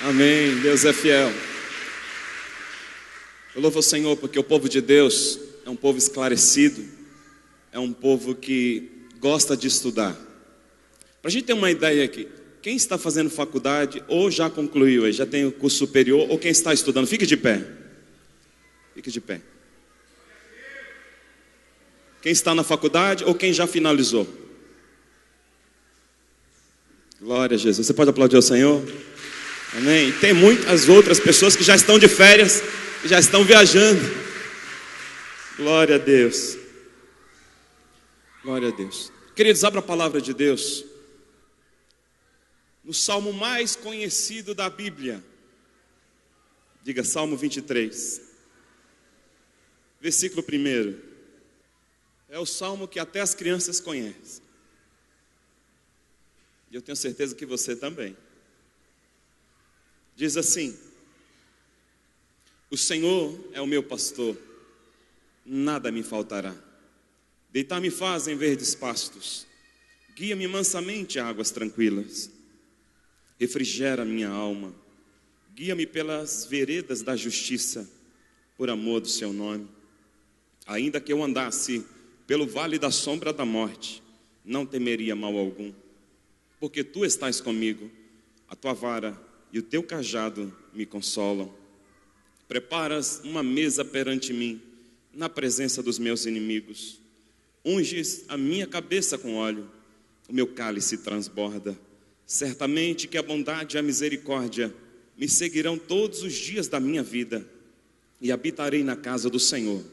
Amém. Deus é fiel. Eu louvo ao Senhor porque o povo de Deus é um povo esclarecido, é um povo que gosta de estudar. Para a gente ter uma ideia aqui, quem está fazendo faculdade ou já concluiu, já tem o curso superior, ou quem está estudando, fique de pé. Fique de pé. Quem está na faculdade ou quem já finalizou? Glória a Jesus. Você pode aplaudir ao Senhor? Amém. E tem muitas outras pessoas que já estão de férias, que já estão viajando. Glória a Deus. Glória a Deus. Queridos, abra a palavra de Deus no salmo mais conhecido da Bíblia. Diga Salmo 23. Versículo 1. É o salmo que até as crianças conhecem. E eu tenho certeza que você também. Diz assim: o Senhor é o meu pastor, nada me faltará. Deitar-me faz em verdes pastos, guia-me mansamente a águas tranquilas. Refrigera minha alma, guia-me pelas veredas da justiça, por amor do seu nome. Ainda que eu andasse pelo vale da sombra da morte, não temeria mal algum, porque tu estás comigo, a tua vara e o teu cajado me consolam. Preparas uma mesa perante mim, na presença dos meus inimigos. Unges a minha cabeça com óleo, o meu cálice transborda. Certamente que a bondade e a misericórdia me seguirão todos os dias da minha vida, e habitarei na casa do Senhor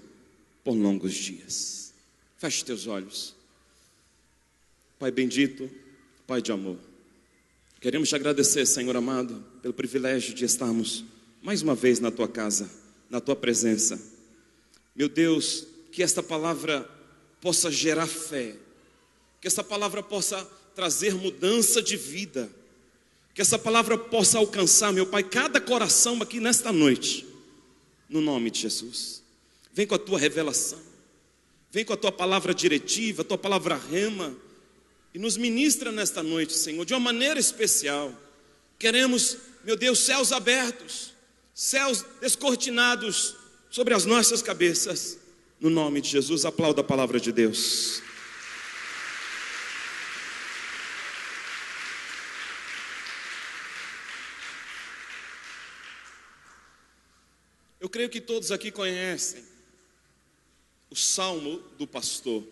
por longos dias. Feche teus olhos. Pai bendito, Pai de amor, queremos te agradecer, Senhor amado, pelo privilégio de estarmos mais uma vez na tua casa, na tua presença. Meu Deus, que esta palavra possa gerar fé, que essa palavra possa trazer mudança de vida, que essa palavra possa alcançar, meu Pai, cada coração aqui nesta noite, no nome de Jesus. Vem com a tua revelação, vem com a tua palavra diretiva, a tua palavra rema, e nos ministra nesta noite, Senhor, de uma maneira especial. Queremos, meu Deus, céus abertos, céus descortinados sobre as nossas cabeças, no nome de Jesus. Aplauda a palavra de Deus. Eu creio que todos aqui conhecem o Salmo do Pastor.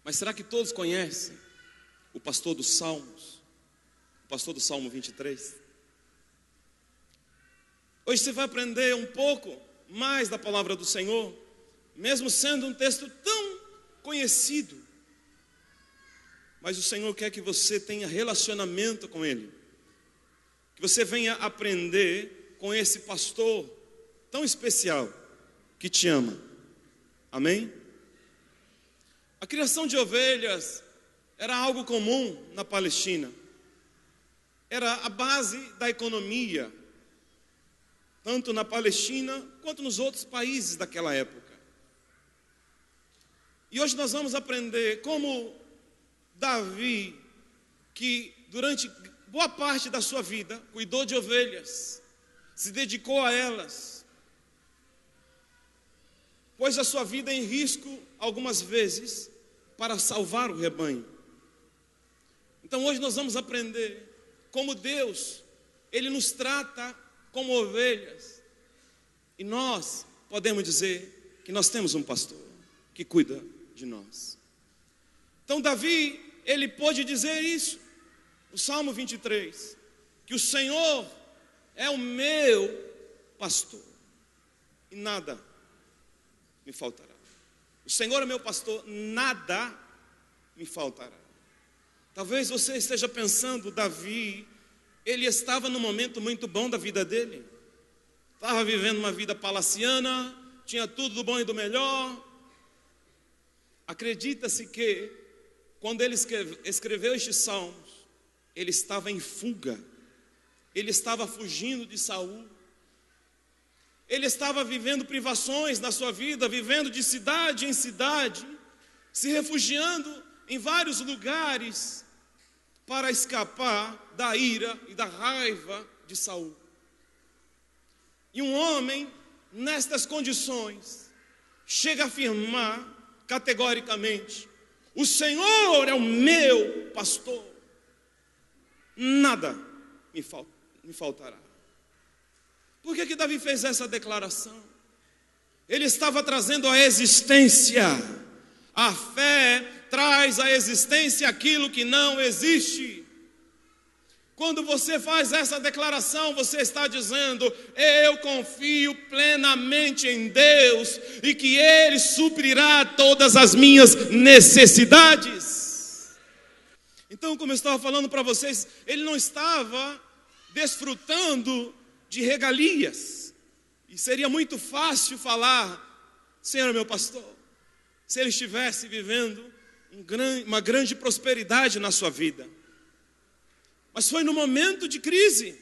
Mas será que todos conhecem o pastor dos Salmos? O pastor do Salmo 23? Hoje você vai aprender um pouco mais da palavra do Senhor, mesmo sendo um texto tão conhecido. Mas o Senhor quer que você tenha relacionamento com Ele, que você venha aprender com esse pastor tão especial que te ama. Amém? A criação de ovelhas era algo comum na Palestina. Era a base da economia, tanto na Palestina quanto nos outros países daquela época. E hoje nós vamos aprender como Davi, que durante boa parte da sua vida cuidou de ovelhas, se dedicou a elas, pôs a sua vida em risco algumas vezes para salvar o rebanho. Então hoje nós vamos aprender como Deus, Ele nos trata como ovelhas, e nós podemos dizer que nós temos um pastor que cuida de nós. Então Davi, ele pôde dizer isso, o Salmo 23, que o Senhor é o meu pastor, e nada me faltará. O Senhor é meu pastor, nada me faltará. Talvez você esteja pensando, Davi, ele estava num momento muito bom da vida dele. Estava vivendo uma vida palaciana, tinha tudo do bom e do melhor. Acredita-se que, quando ele escreveu estes salmos, ele estava em fuga. Ele estava fugindo de Saul. Ele estava vivendo privações na sua vida, vivendo de cidade em cidade, se refugiando em vários lugares, para escapar da ira e da raiva de Saul. E um homem, nestas condições, chega a afirmar categoricamente: o Senhor é o meu pastor, nada me faltará. Por que Davi fez essa declaração? Ele estava trazendo à existência. A fé traz à existência aquilo que não existe. Quando você faz essa declaração, você está dizendo: eu confio plenamente em Deus e que Ele suprirá todas as minhas necessidades. Então, como eu estava falando para vocês, ele não estava desfrutando de regalias. E seria muito fácil falar: Senhor é meu pastor, se ele estivesse vivendo uma grande prosperidade na sua vida. Mas foi no momento de crise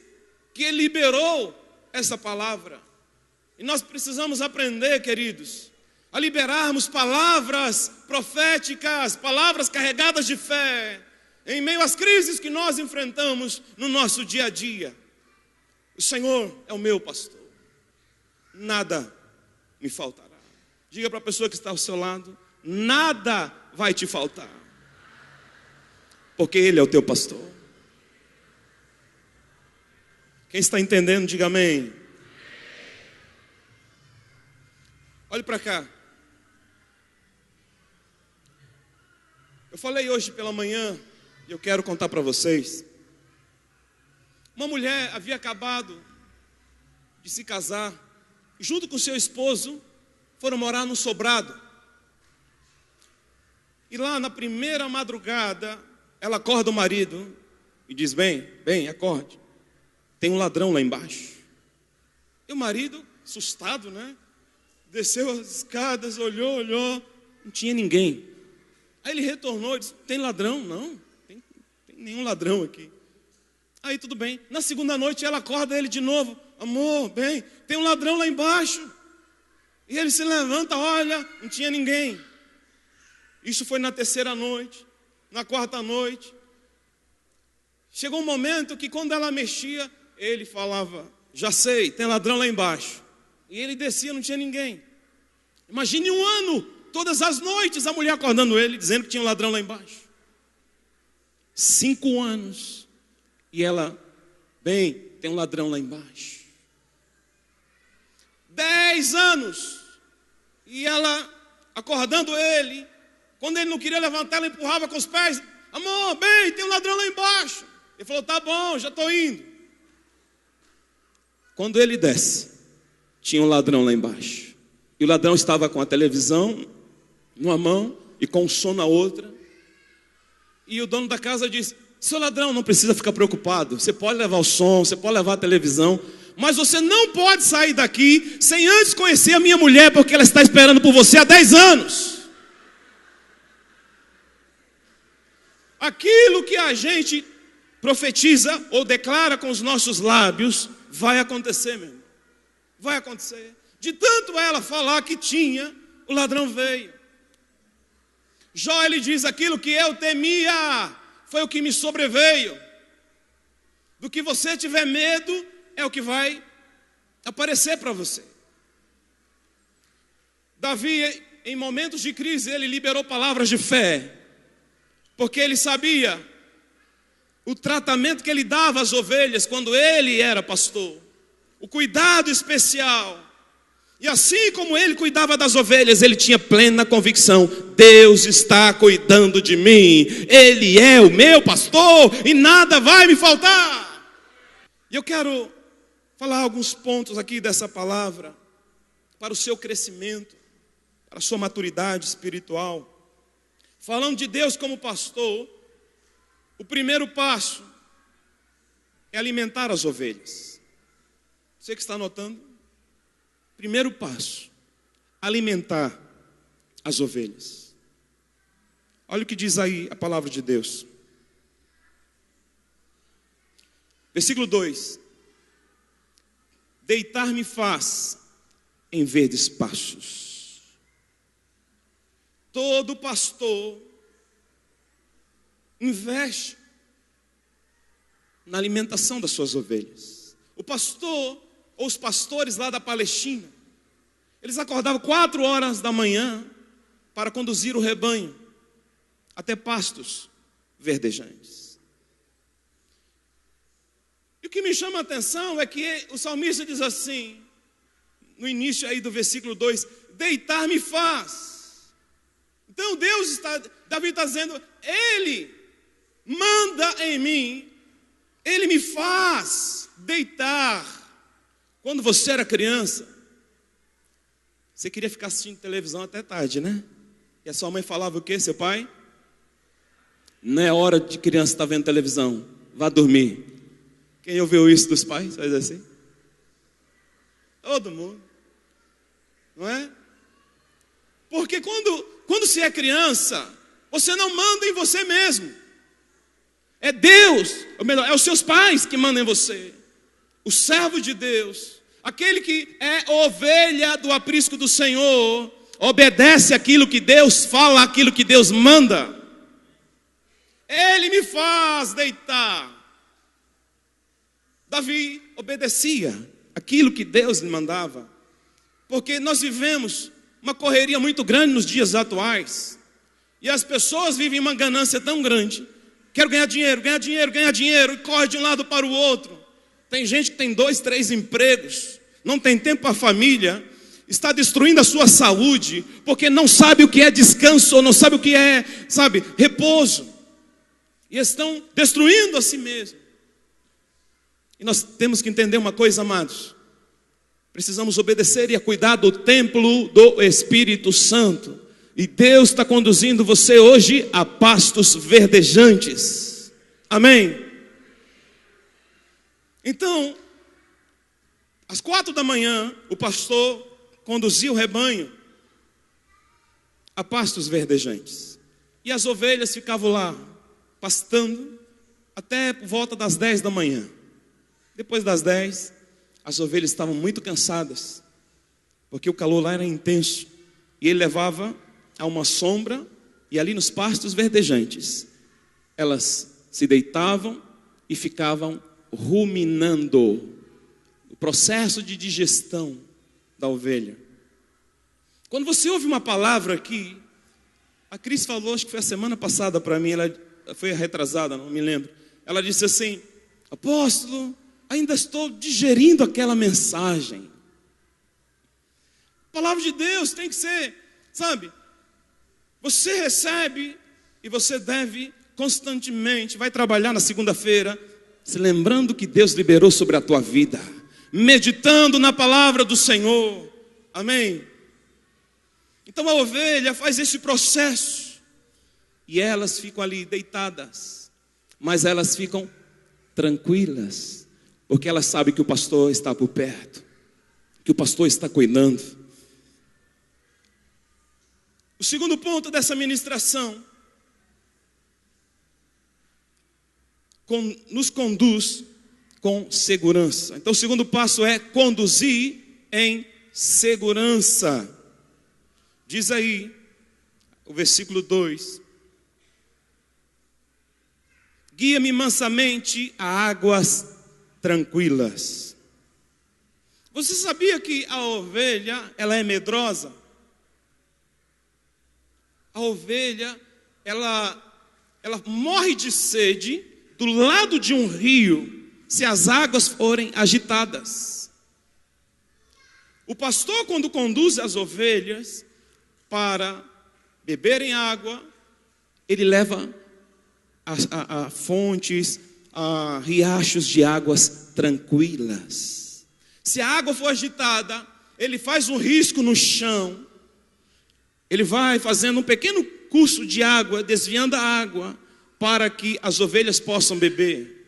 que ele liberou essa palavra. E nós precisamos aprender, queridos, a liberarmos palavras proféticas, palavras carregadas de fé, em meio às crises que nós enfrentamos no nosso dia a dia. O Senhor é o meu pastor, nada me faltará. Diga para a pessoa que está ao seu lado: nada vai te faltar, porque Ele é o teu pastor. Quem está entendendo, diga amém. Olhe para cá. Eu falei hoje pela manhã, e eu quero contar para vocês. Uma mulher havia acabado de se casar, e junto com seu esposo foram morar num sobrado. E lá na primeira madrugada, ela acorda o marido e diz: bem, acorde, tem um ladrão lá embaixo. E o marido, assustado, né? Desceu as escadas, olhou, não tinha ninguém. Aí ele retornou e disse: tem ladrão? Não, tem nenhum ladrão aqui. Aí tudo bem. Na segunda noite ela acorda ele de novo: amor, bem, tem um ladrão lá embaixo. E ele se levanta, olha, não tinha ninguém. Isso foi na terceira noite, na quarta noite. Chegou um momento que quando ela mexia, ele falava: já sei, tem ladrão lá embaixo. E ele descia, não tinha ninguém. Imagine um ano, todas as noites, a mulher acordando ele, dizendo que tinha um ladrão lá embaixo. 5 anos. E ela: bem, tem um ladrão lá embaixo. 10 anos. E ela acordando ele. Quando ele não queria levantar, ela empurrava com os pés: amor, bem, tem um ladrão lá embaixo. Ele falou: tá bom, já estou indo. Quando ele desce, tinha um ladrão lá embaixo. E o ladrão estava com a televisão numa mão e com o som na outra. E o dono da casa disse: seu ladrão, não precisa ficar preocupado. Você pode levar o som, você pode levar a televisão, mas você não pode sair daqui sem antes conhecer a minha mulher, porque ela está esperando por você há 10 anos. Aquilo que a gente profetiza ou declara com os nossos lábios vai acontecer, meu irmão. Vai acontecer. De tanto ela falar que tinha, o ladrão veio. Jó, ele diz: aquilo que eu temia foi o que me sobreveio. Do que você tiver medo é o que vai aparecer para você. Davi, em momentos de crise, ele liberou palavras de fé, porque ele sabia o tratamento que ele dava às ovelhas quando ele era pastor, o cuidado especial. E assim como ele cuidava das ovelhas, ele tinha plena convicção: Deus está cuidando de mim, Ele é o meu pastor e nada vai me faltar. E eu quero falar alguns pontos aqui dessa palavra para o seu crescimento, para a sua maturidade espiritual. Falando de Deus como pastor, o primeiro passo é alimentar as ovelhas. Você que está anotando? Primeiro passo, alimentar as ovelhas. Olha o que diz aí a palavra de Deus. Versículo 2: deitar-me faz em verdes pastos. Todo pastor investe na alimentação das suas ovelhas. O pastor, ou os pastores lá da Palestina, eles acordavam 4 horas da manhã para conduzir o rebanho até pastos verdejantes. E o que me chama a atenção é que o salmista diz assim, no início aí do versículo 2, deitar-me faz. Então Davi está dizendo, Ele manda em mim, Ele me faz deitar. Quando você era criança, você queria ficar assistindo televisão até tarde, né? E a sua mãe falava o quê, seu pai? Não é hora de criança estar vendo televisão, vá dormir. Quem ouviu isso dos pais? Faz assim. Todo mundo. Não é? Porque quando você é criança, você não manda em você mesmo. É Deus, ou melhor, é os seus pais que mandam em você. O servo de Deus, aquele que é ovelha do aprisco do Senhor, obedece aquilo que Deus fala, aquilo que Deus manda. Ele me faz deitar. Davi obedecia aquilo que Deus lhe mandava. Porque nós vivemos uma correria muito grande nos dias atuais. E as pessoas vivem uma ganância tão grande. Quero ganhar dinheiro, ganhar dinheiro, ganhar dinheiro. E corre de um lado para o outro. Tem gente que tem 2, 3 empregos. Não tem tempo para a família. Está destruindo a sua saúde. Porque não sabe o que é descanso. Ou não sabe o que é, repouso. E estão destruindo a si mesmo. E nós temos que entender uma coisa, amados. Precisamos obedecer e cuidar do templo do Espírito Santo. E Deus está conduzindo você hoje a pastos verdejantes. Amém? Então, às 4 da manhã, o pastor conduzia o rebanho a pastos verdejantes. E as ovelhas ficavam lá, pastando, até por volta das 10 da manhã. Depois das 10, as ovelhas estavam muito cansadas, porque o calor lá era intenso. E ele levava a uma sombra, e ali nos pastos verdejantes, elas se deitavam e ficavam ruminando. O processo de digestão da ovelha. Quando você ouve uma palavra aqui, a Cris falou, acho que foi a semana passada para mim, ela foi retrasada, não me lembro. Ela disse assim, apóstolo, ainda estou digerindo aquela mensagem. A palavra de Deus tem que ser, você recebe e você deve constantemente, vai trabalhar na segunda-feira, se lembrando que Deus liberou sobre a tua vida, meditando na palavra do Senhor. Amém? Então a ovelha faz esse processo e elas ficam ali deitadas, mas elas ficam tranquilas, porque elas sabem que o pastor está por perto, que o pastor está cuidando. O segundo ponto dessa ministração nos conduz com segurança. Então o segundo passo é conduzir em segurança. Diz aí o versículo 2: guia-me mansamente a águas tranquilas. Você sabia que a ovelha, ela é medrosa? A ovelha, ela morre de sede do lado de um rio, se as águas forem agitadas. O pastor, quando conduz as ovelhas para beberem água, ele leva a fontes, a riachos de águas tranquilas. Se a água for agitada, ele faz um risco no chão, ele vai fazendo um pequeno curso de água, desviando a água, para que as ovelhas possam beber.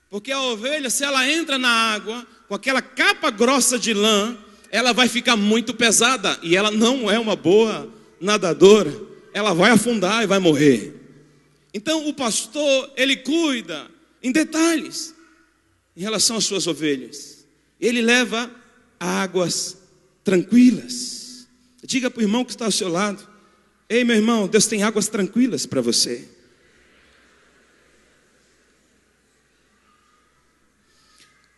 Porque a ovelha, se ela entra na água, com aquela capa grossa de lã, ela vai ficar muito pesada, e ela não é uma boa nadadora, ela vai afundar e vai morrer. Então o pastor, ele cuida em detalhes, em relação às suas ovelhas. Ele leva águas tranquilas. Diga para o irmão que está ao seu lado: ei, meu irmão, Deus tem águas tranquilas para você.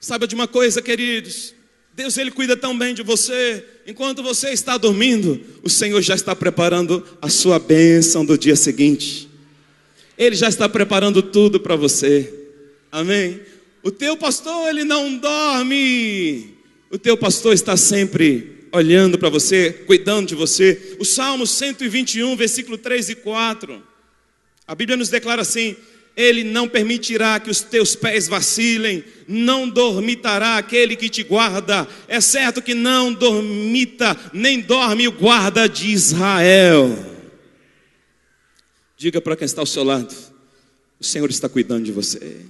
Saiba de uma coisa, queridos, Deus, Ele cuida tão bem de você. Enquanto você está dormindo, o Senhor já está preparando a sua bênção do dia seguinte. Ele já está preparando tudo para você. Amém? O teu pastor, ele não dorme. O teu pastor está sempre olhando para você, cuidando de você. O Salmo 121, versículo 3 e 4. A Bíblia nos declara assim: Ele não permitirá que os teus pés vacilem, não dormitará aquele que te guarda. É certo que não dormita, nem dorme o guarda de Israel. Diga para quem está ao seu lado: o Senhor está cuidando de você.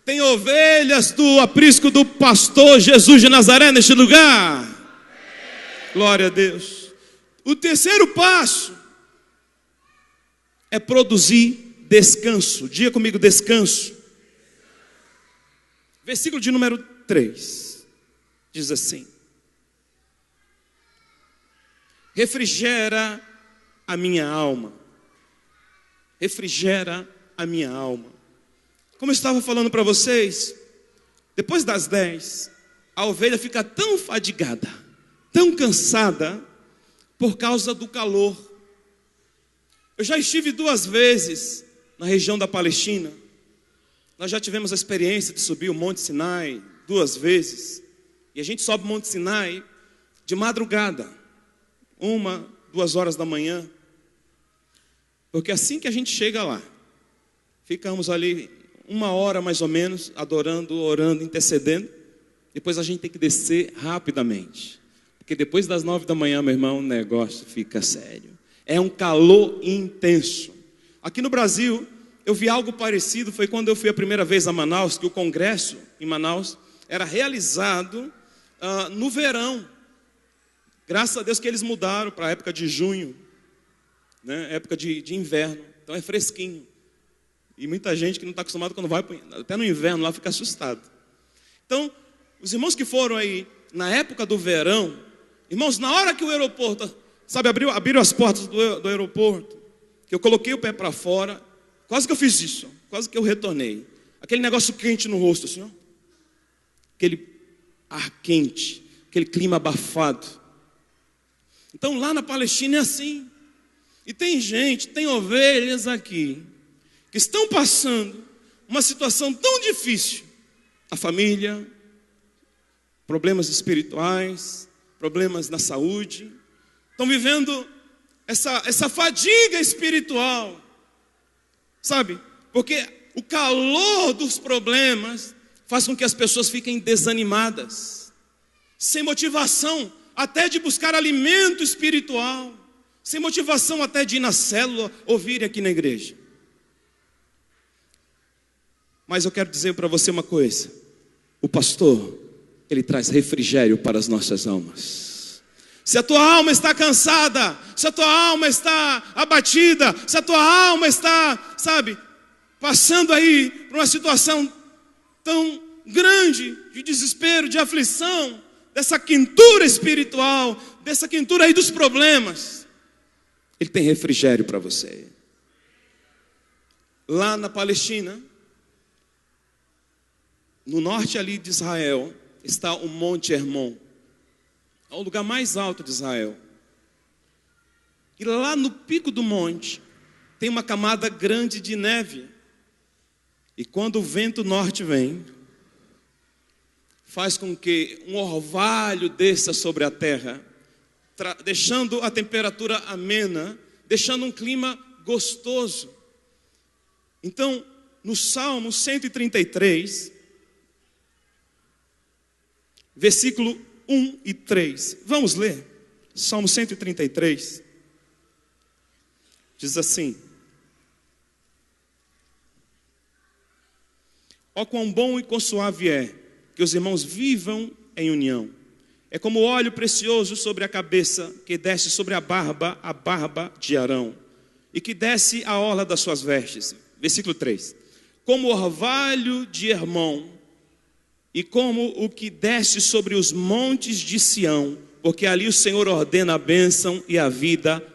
Tem ovelhas do aprisco do pastor Jesus de Nazaré neste lugar. Glória a Deus. O terceiro passo é produzir descanso. Diga comigo: descanso. Versículo de número 3 diz assim: refrigera a minha alma. Refrigera a minha alma. Como eu estava falando para vocês, depois das 10, a ovelha fica tão fadigada, tão cansada, por causa do calor. Eu já estive 2 vezes na região da Palestina. Nós já tivemos a experiência de subir o Monte Sinai 2 vezes. E a gente sobe o Monte Sinai de madrugada, 1, 2 horas da manhã. Porque assim que a gente chega lá, ficamos ali 1 hora mais ou menos, adorando, orando, intercedendo. Depois a gente tem que descer rapidamente. Porque depois das 9 da manhã, meu irmão, o negócio fica sério. É um calor intenso. Aqui no Brasil, eu vi algo parecido, foi quando eu fui a primeira vez a Manaus, que o congresso em Manaus era realizado no verão. Graças a Deus que eles mudaram para a época de junho, né? Época de inverno, então é fresquinho. E muita gente que não está acostumada, quando vai até no inverno lá, fica assustado. Então, os irmãos que foram aí na época do verão, irmãos, na hora que o aeroporto, sabe, abriram as portas do aeroporto, que eu coloquei o pé para fora, quase que eu fiz isso, quase que eu retornei. Aquele negócio quente no rosto, assim, ó. Aquele ar quente, aquele clima abafado. Então lá na Palestina é assim. E tem gente, tem ovelhas aqui, que estão passando uma situação tão difícil. A família, problemas espirituais, problemas na saúde. Estão vivendo essa fadiga espiritual. Sabe? Porque o calor dos problemas faz com que as pessoas fiquem desanimadas, sem motivação até de buscar alimento espiritual, sem motivação até de ir na célula, ouvir aqui na igreja. Mas eu quero dizer para você uma coisa: o pastor, ele traz refrigério para as nossas almas. Se a tua alma está cansada, se a tua alma está abatida, se a tua alma está, sabe, passando aí por uma situação tão grande, de desespero, de aflição, dessa quentura espiritual, dessa quentura aí dos problemas, ele tem refrigério para você. Lá na Palestina, no norte ali de Israel, está o Monte Hermon. É o lugar mais alto de Israel. E lá no pico do monte, tem uma camada grande de neve. E quando o vento norte vem, faz com que um orvalho desça sobre a terra, deixando a temperatura amena, deixando um clima gostoso. Então, no Salmo 133, versículo 1 e 3. Vamos ler? Salmo 133. Diz assim: ó quão bom e quão suave é que os irmãos vivam em união. É como óleo precioso sobre a cabeça, que desce sobre a barba de Arão, e que desce a orla das suas vestes. Versículo 3. Como orvalho de Hermon, e como o que desce sobre os montes de Sião, porque ali o Senhor ordena a bênção e a vida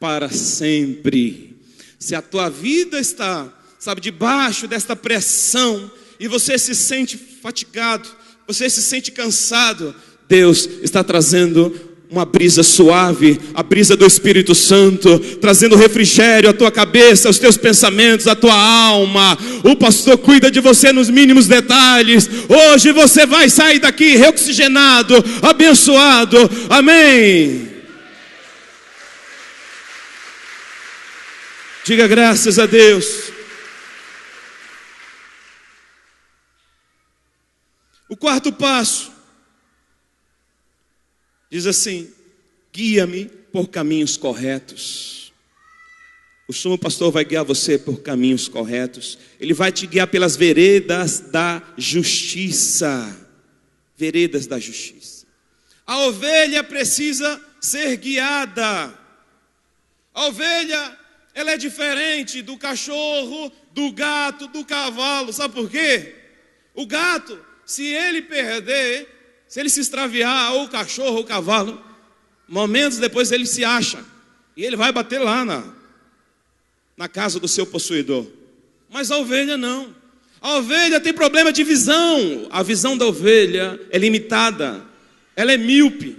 para sempre. Se a tua vida está, sabe, debaixo desta pressão, e você se sente fatigado, você se sente cansado, Deus está trazendo uma brisa suave, a brisa do Espírito Santo, trazendo refrigério à tua cabeça, aos teus pensamentos, à tua alma. O pastor cuida de você nos mínimos detalhes. Hoje você vai sair daqui reoxigenado, abençoado. Amém. Diga graças a Deus. O quarto passo diz assim: guia-me por caminhos corretos. O sumo pastor vai guiar você por caminhos corretos. Ele vai te guiar pelas veredas da justiça. Veredas da justiça. A ovelha precisa ser guiada. A ovelha, ela é diferente do cachorro, do gato, do cavalo. Sabe por quê? O gato, se ele perder, se ele se extraviar, ou o cachorro, ou o cavalo, momentos depois ele se acha. E ele vai bater lá na casa do seu possuidor. Mas a ovelha não. A ovelha tem problema de visão. A visão da ovelha é limitada. Ela é míope.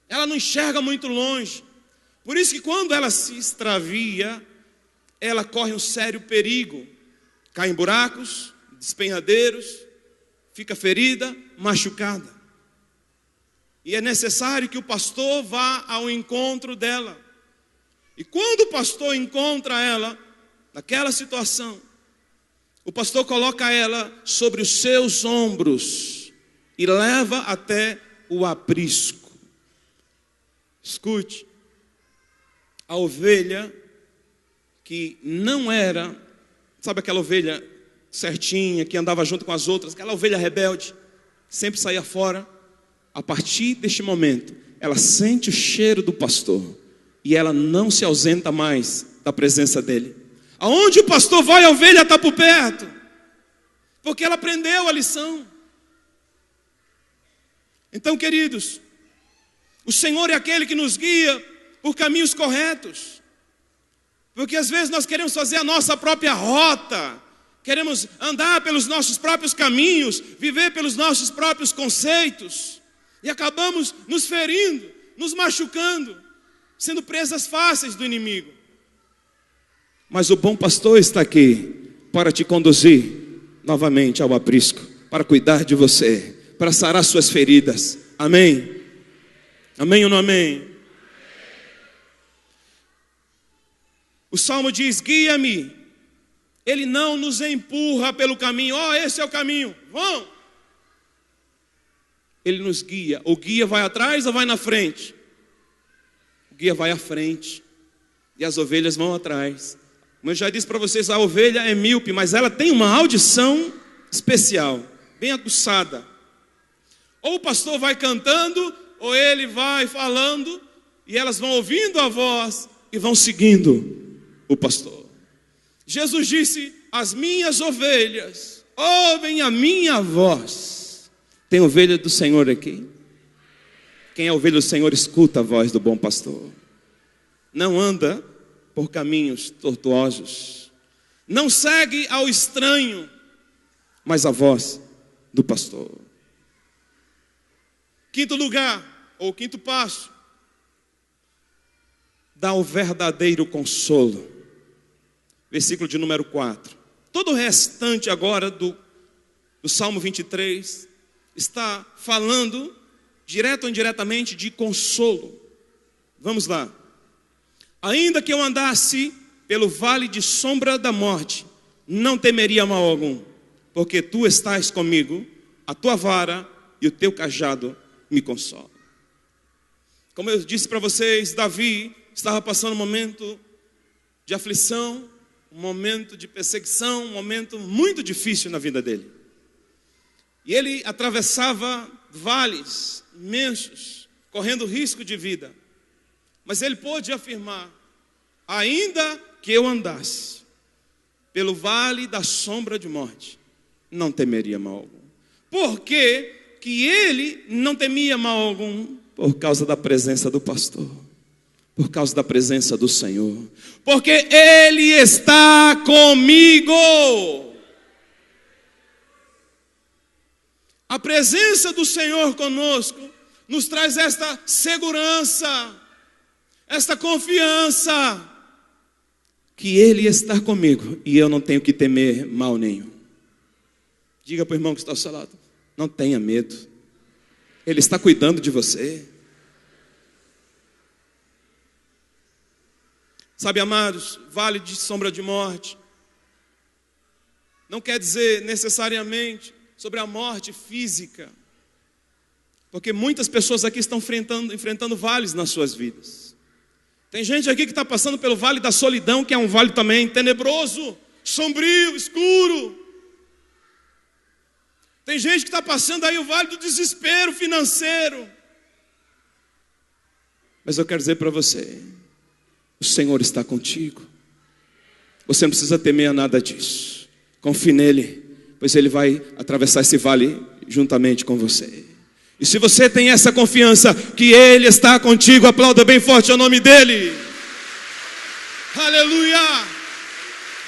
Ela não enxerga muito longe. Por isso que quando ela se extravia, ela corre um sério perigo. Cai em buracos, despenhadeiros, fica ferida, machucada. E é necessário que o pastor vá ao encontro dela. E quando o pastor encontra ela, naquela situação, o pastor coloca ela sobre os seus ombros e leva até o aprisco. Escute, a ovelha que não era, sabe aquela ovelha certinha, que andava junto com as outras, aquela ovelha rebelde, sempre saía fora. A partir deste momento, ela sente o cheiro do pastor e ela não se ausenta mais da presença dele. Aonde o pastor vai, a ovelha está por perto, porque ela aprendeu a lição. Então, queridos, o Senhor é aquele que nos guia por caminhos corretos, porque às vezes nós queremos fazer a nossa própria rota, queremos andar pelos nossos próprios caminhos, viver pelos nossos próprios conceitos, e acabamos nos ferindo, nos machucando, sendo presas fáceis do inimigo. Mas o bom pastor está aqui para te conduzir novamente ao aprisco, para cuidar de você, para sarar suas feridas. Amém? Amém ou não amém? O Salmo diz: guia-me. Ele não nos empurra pelo caminho. Esse é o caminho, vão. Ele nos guia. O guia vai atrás ou vai na frente? O guia vai à frente e as ovelhas vão atrás. Como eu já disse para vocês, a ovelha é míope, mas ela tem uma audição especial, bem aguçada. Ou o pastor vai cantando, ou ele vai falando, e elas vão ouvindo a voz e vão seguindo o pastor. Jesus disse: as minhas ovelhas ouvem a minha voz. Tem ovelha do Senhor aqui? Quem é ovelha do Senhor escuta a voz do bom pastor. Não anda por caminhos tortuosos. Não segue ao estranho, mas a voz do pastor. Quinto lugar, ou quinto passo, dá o verdadeiro consolo. Versículo de número 4. Todo o restante agora do Salmo 23 está falando, direto ou indiretamente, de consolo. Vamos lá. Ainda que eu andasse pelo vale de sombra da morte, não temeria mal algum, porque tu estás comigo, a tua vara e o teu cajado me consolam. Como eu disse para vocês, Davi estava passando um momento de aflição, um momento de perseguição, um momento muito difícil na vida dele. E ele atravessava vales imensos, correndo risco de vida. Mas ele pôde afirmar: ainda que eu andasse pelo vale da sombra de morte, não temeria mal algum. Por que que ele não temia mal algum? Por causa da presença do pastor, por causa da presença do Senhor, porque Ele está comigo. A presença do Senhor conosco nos traz esta segurança, esta confiança, que Ele está comigo e eu não tenho que temer mal nenhum. Diga para o irmão que está ao seu lado: não tenha medo, Ele está cuidando de você. Sabe, amados, vale de sombra de morte não quer dizer necessariamente sobre a morte física, porque muitas pessoas aqui estão enfrentando vales nas suas vidas. Tem gente aqui que está passando pelo vale da solidão, que é um vale também tenebroso, sombrio, escuro. Tem gente que está passando aí o vale do desespero financeiro. Mas eu quero dizer para você: o Senhor está contigo. Você não precisa temer a nada disso. Confie nele, pois ele vai atravessar esse vale juntamente com você. E se você tem essa confiança que Ele está contigo, aplauda bem forte o nome dEle. Aleluia!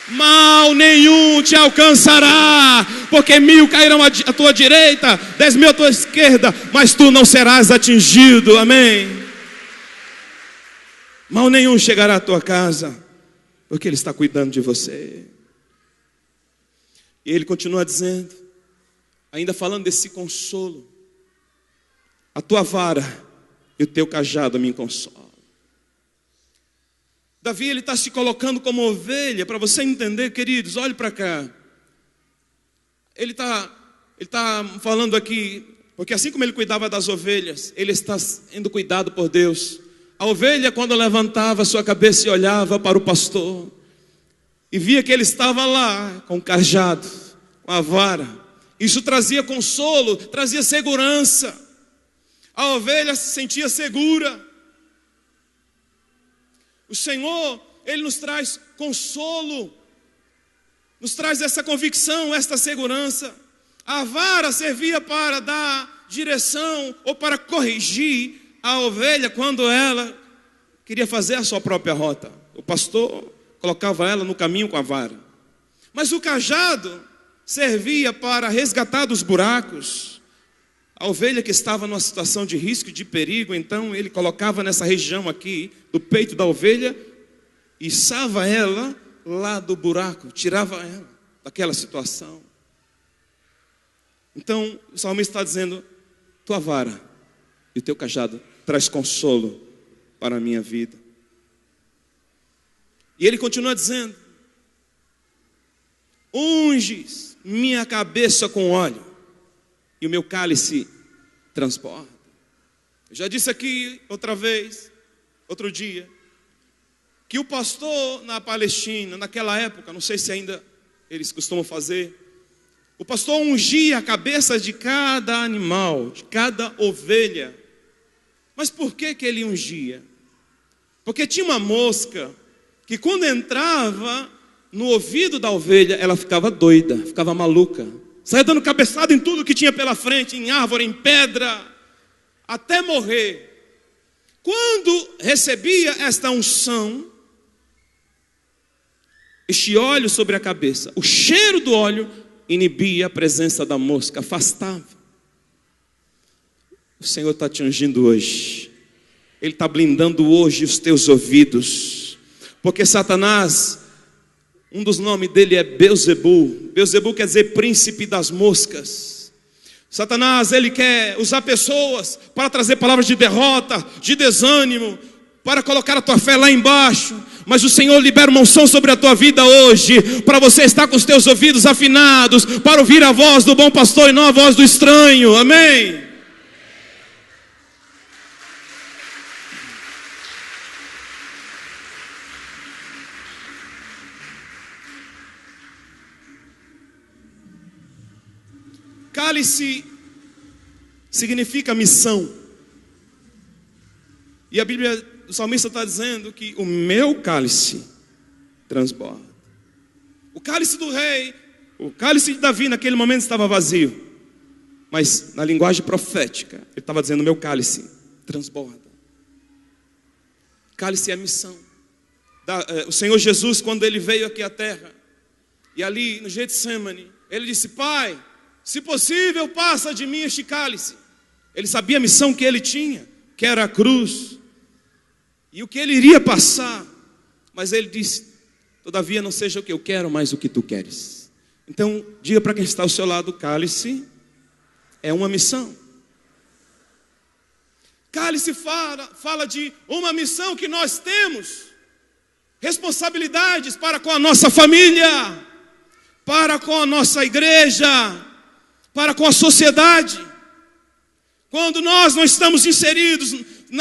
Mal nenhum te alcançará, porque 1000 cairão à tua direita, 10.000 à tua esquerda, mas tu não serás atingido, amém? Mal nenhum chegará à tua casa, porque Ele está cuidando de você. E Ele continua dizendo, ainda falando desse consolo: a tua vara e o teu cajado me consolam. Davi, ele está se colocando como ovelha, para você entender, queridos, olhe para cá. Ele está falando aqui, porque assim como ele cuidava das ovelhas, ele está sendo cuidado por Deus. A ovelha, quando levantava a sua cabeça e olhava para o pastor, e via que ele estava lá com o cajado, com a vara, isso trazia consolo, trazia segurança. A ovelha se sentia segura. O Senhor, Ele nos traz consolo, nos traz essa convicção, esta segurança. A vara servia para dar direção ou para corrigir a ovelha quando ela queria fazer a sua própria rota. O pastor colocava ela no caminho com a vara. Mas o cajado servia para resgatar dos buracos a ovelha que estava numa situação de risco, de perigo. Então ele colocava nessa região aqui do peito da ovelha e içava ela lá do buraco, tirava ela daquela situação. Então o salmista está dizendo: tua vara e o teu cajado traz consolo para a minha vida. E ele continua dizendo: unges minha cabeça com óleo e o meu cálice transborda. Eu já disse aqui outra vez, outro dia, que o pastor na Palestina, naquela época, não sei se ainda eles costumam fazer, o pastor ungia a cabeça de cada animal, de cada ovelha. Mas por que ele ungia? Porque tinha uma mosca que quando entrava no ouvido da ovelha, ela ficava doida, ficava maluca, saia dando cabeçada em tudo que tinha pela frente, em árvore, em pedra, até morrer. Quando recebia esta unção, este óleo sobre a cabeça, o cheiro do óleo inibia a presença da mosca, afastava. O Senhor está te ungindo hoje. Ele está blindando hoje os teus ouvidos, porque Satanás, um dos nomes dele é Beelzebul. Beelzebul quer dizer príncipe das moscas. Satanás, ele quer usar pessoas para trazer palavras de derrota, de desânimo, para colocar a tua fé lá embaixo. Mas o Senhor libera uma unção sobre a tua vida hoje, para você estar com os teus ouvidos afinados, para ouvir a voz do bom pastor e não a voz do estranho. Amém? Cálice significa missão. E a Bíblia, o salmista está dizendo que o meu cálice transborda. O cálice do rei, o cálice de Davi naquele momento estava vazio. Mas na linguagem profética, ele estava dizendo: o meu cálice transborda. Cálice é a missão. O Senhor Jesus, quando ele veio aqui à terra, e ali no Getsemane, ele disse: Pai, Se possível, passa de mim este cálice. Ele sabia a missão que ele tinha, que era a cruz, e o que ele iria passar. Mas ele disse: todavia não seja o que eu quero, mas o que tu queres. Então, diga para quem está ao seu lado: cálice é uma missão. Cálice fala de uma missão que nós temos. Responsabilidades para com a nossa família, para com a nossa igreja, para com a sociedade. Quando nós não estamos inseridos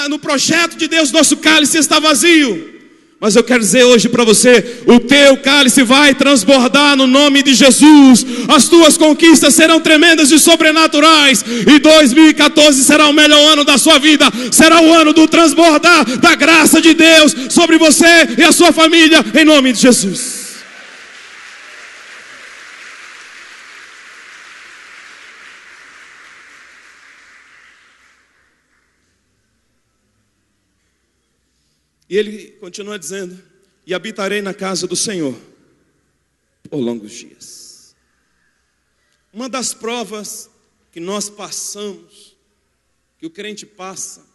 no projeto de Deus, nosso cálice está vazio. Mas eu quero dizer hoje para você: o teu cálice vai transbordar no nome de Jesus. As tuas conquistas serão tremendas e sobrenaturais. E 2014 será o melhor ano da sua vida. Será o ano do transbordar da graça de Deus sobre você e a sua família, em nome de Jesus. E ele continua dizendo: e habitarei na casa do Senhor por longos dias. Uma das provas que nós passamos, que o crente passa,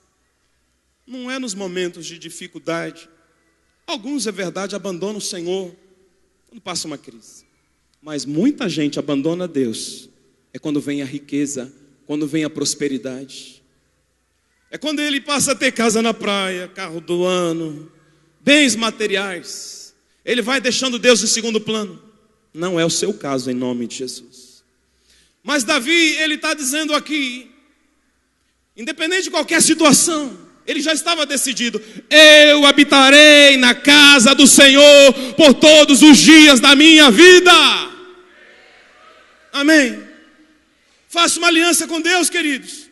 não é nos momentos de dificuldade. Alguns, é verdade, abandonam o Senhor quando passa uma crise. Mas muita gente abandona Deus é quando vem a riqueza, quando vem a prosperidade. É quando ele passa a ter casa na praia, carro do ano, bens materiais. Ele vai deixando Deus em segundo plano. Não é o seu caso, em nome de Jesus. Mas Davi, ele está dizendo aqui, independente de qualquer situação, ele já estava decidido: eu habitarei na casa do Senhor por todos os dias da minha vida. Amém. Faça uma aliança com Deus, queridos.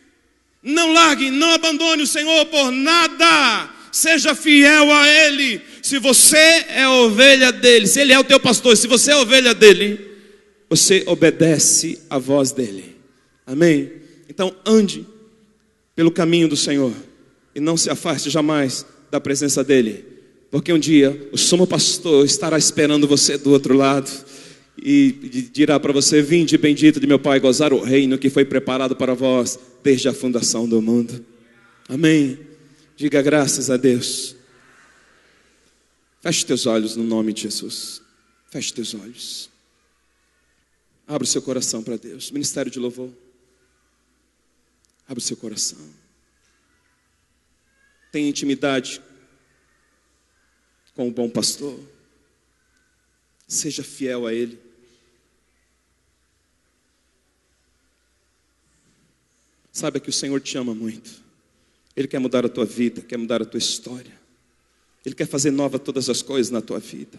Não largue, não abandone o Senhor por nada. Seja fiel a Ele. Se você é a ovelha dele, se Ele é o teu pastor, se você é a ovelha dele, você obedece a voz dele. Amém? Então ande pelo caminho do Senhor e não se afaste jamais da presença dele, porque um dia o sumo pastor estará esperando você do outro lado e dirá para você: vinde bendito de meu Pai, gozar o reino que foi preparado para vós desde a fundação do mundo. Amém? Diga graças a Deus. Feche teus olhos no nome de Jesus. Feche teus olhos. Abra o seu coração para Deus. Ministério de louvor. Abra o seu coração. Tenha intimidade com o bom pastor. Seja fiel a Ele. Saiba que o Senhor te ama muito. Ele quer mudar a tua vida, quer mudar a tua história. Ele quer fazer nova todas as coisas na tua vida.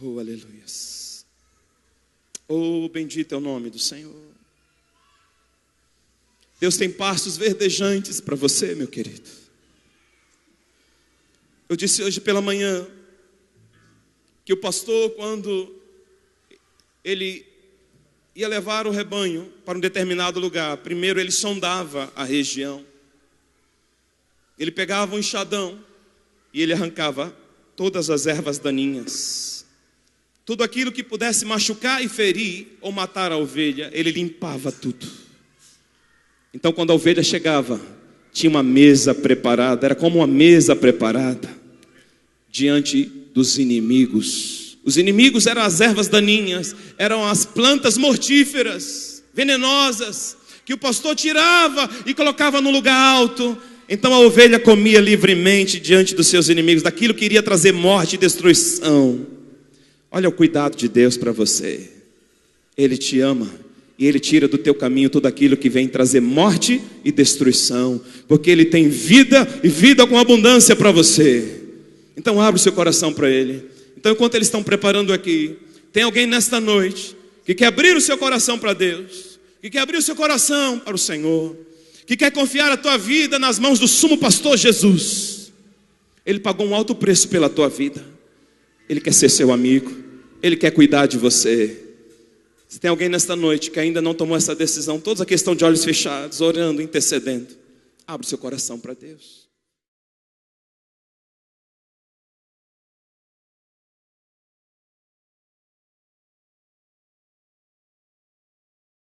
Oh, aleluias. Oh, bendito é o nome do Senhor. Deus tem pastos verdejantes para você, meu querido. Eu disse hoje pela manhã que o pastor, quando ele ia levar o rebanho para um determinado lugar, primeiro ele sondava a região. Ele pegava um enxadão e ele arrancava todas as ervas daninhas. Tudo aquilo que pudesse machucar e ferir ou matar a ovelha, ele limpava tudo. Então quando a ovelha chegava, tinha uma mesa preparada, era como uma mesa preparada diante dos inimigos. Os inimigos eram as ervas daninhas, eram as plantas mortíferas, venenosas, que o pastor tirava e colocava no lugar alto. Então a ovelha comia livremente diante dos seus inimigos, daquilo que iria trazer morte e destruição. Olha o cuidado de Deus para você. Ele te ama e Ele tira do teu caminho tudo aquilo que vem trazer morte e destruição, porque Ele tem vida e vida com abundância para você. Então abre o seu coração para Ele. Então enquanto eles estão preparando aqui, tem alguém nesta noite que quer abrir o seu coração para Deus, que quer abrir o seu coração para o Senhor, que quer confiar a tua vida nas mãos do sumo pastor Jesus. Ele pagou um alto preço pela tua vida. Ele quer ser seu amigo. Ele quer cuidar de você. Se tem alguém nesta noite que ainda não tomou essa decisão, todos aqui estão de olhos fechados, orando, intercedendo, abre o seu coração para Deus.